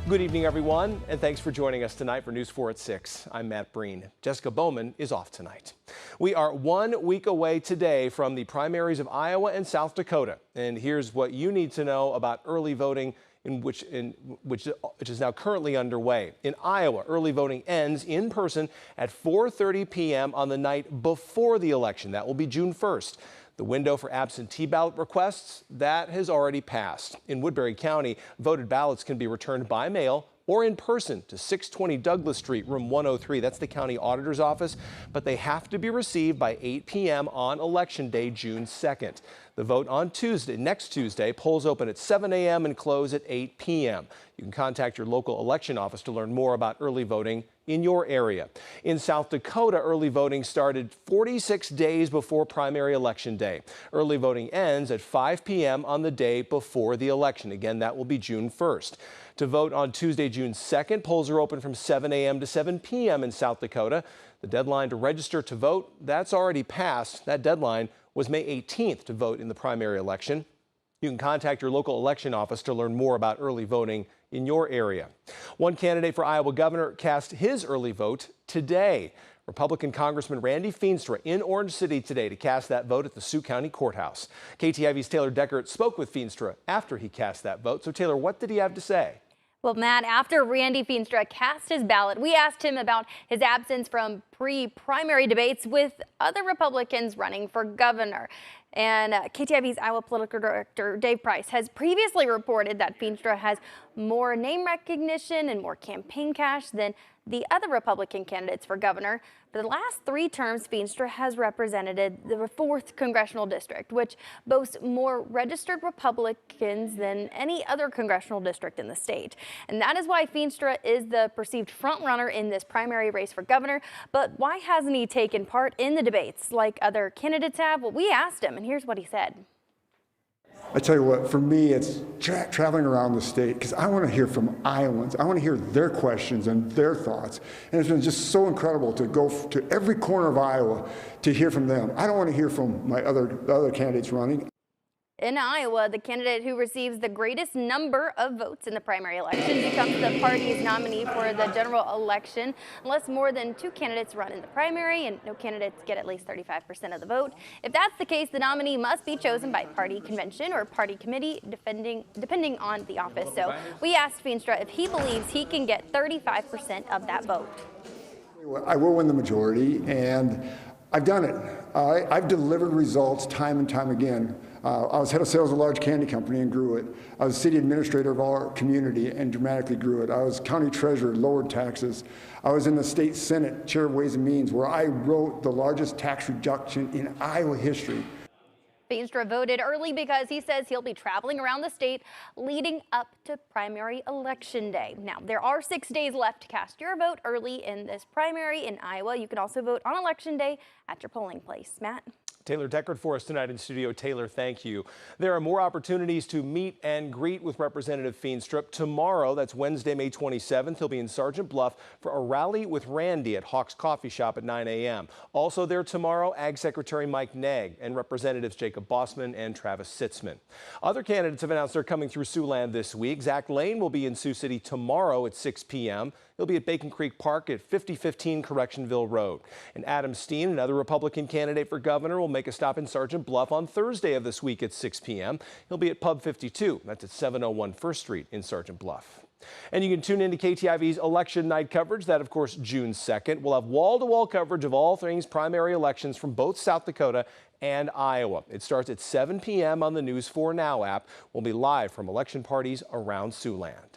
Good evening, everyone, and thanks for joining us tonight for News 4 at 6. I'm Matt Breen. Jessica Bowman is off tonight. We are 1 week away today from the primaries of Iowa and South Dakota. And here's what you need to know about early voting, which is now currently underway. In Iowa, early voting ends in person at 4:30 p.m. on the night before the election. That will be June 1st. The window for absentee ballot requests, that has already passed. In Woodbury County, voted ballots can be returned by mail or in person to 620 Douglas Street, room 103. That's the county auditor's office, but they have to be received by 8 p.m. on Election Day, June 2nd. The vote on next Tuesday, polls open at 7 a.m. and close at 8 p.m. You can contact your local election office to learn more about early voting in your area. In South Dakota, early voting started 46 days before primary election day. Early voting ends at 5 p.m. on the day before the election. Again, that will be June 1st. To vote on Tuesday, June 2nd, polls are open from 7 a.m. to 7 p.m. in South Dakota. The deadline to register to vote, that's already passed. That deadline was May 18th to vote in the primary election. You can contact your local election office to learn more about early voting in your area. One candidate for Iowa governor cast his early vote today. Republican Congressman Randy Feenstra in Orange City today to cast that vote at the Sioux County Courthouse. KTIV's Taylor Deckert spoke with Feenstra after he cast that vote. So Taylor, what did he have to say? Well, Matt, after Randy Feenstra cast his ballot, we asked him about his absence from pre-primary debates with other Republicans running for governor. And KTIV's Iowa political director Dave Price has previously reported that Feenstra has more name recognition and more campaign cash than the other Republican candidates for governor. For the last 3 terms, Feenstra has represented the 4th congressional district, which boasts more registered Republicans than any other congressional district in the state. And that is why Feenstra is the perceived frontrunner in this primary race for governor. But why hasn't he taken part in the debates like other candidates have? Well, we asked him, and here's what he said. I tell you what, for me, it's traveling around the state because I want to hear from Iowans. I want to hear their questions and their thoughts. And it's been just so incredible to go to every corner of Iowa to hear from them. I don't want to hear from the other candidates running. In Iowa, the candidate who receives the greatest number of votes in the primary election becomes the party's nominee for the general election, unless more than 2 candidates run in the primary and no candidates get at least 35% of the vote. If that's the case, the nominee must be chosen by party convention or party committee, depending on the office. So we asked Feenstra if he believes he can get 35% of that vote. I will win the majority, and I've done it. I've delivered results time and time again. I was head of sales of a large candy company and grew it. I was city administrator of our community and dramatically grew it. I was county treasurer, lowered taxes. I was in the state senate, chair of Ways and Means, where I wrote the largest tax reduction in Iowa history. Feenstra voted early because he says he'll be traveling around the state leading up to primary election day. Now, there are 6 days left to cast your vote early in this primary in Iowa. You can also vote on election day at your polling place. Matt? Taylor Deckert for us tonight in studio. Taylor, thank you. There are more opportunities to meet and greet with Representative Feenstra. Tomorrow, that's Wednesday, May 27th, he'll be in Sergeant Bluff for a rally with Randy at Hawk's Coffee Shop at 9 a.m. Also there tomorrow, Ag Secretary Mike Negg and Representatives Jacob Bossman and Travis Sitzman. Other candidates have announced they're coming through Siouxland this week. Zach Lane will be in Sioux City tomorrow at 6 p.m. He'll be at Bacon Creek Park at 5015 Correctionville Road. And Adam Steen, another Republican candidate for governor, will make a stop in Sergeant Bluff on Thursday of this week at 6 p.m. He'll be at Pub 52. That's at 701 First Street in Sergeant Bluff. And you can tune into KTIV's election night coverage. That, of course, June 2nd. We'll have wall-to-wall coverage of all things primary elections from both South Dakota and Iowa. It starts at 7 p.m. on the News 4 Now app. We'll be live from election parties around Siouxland.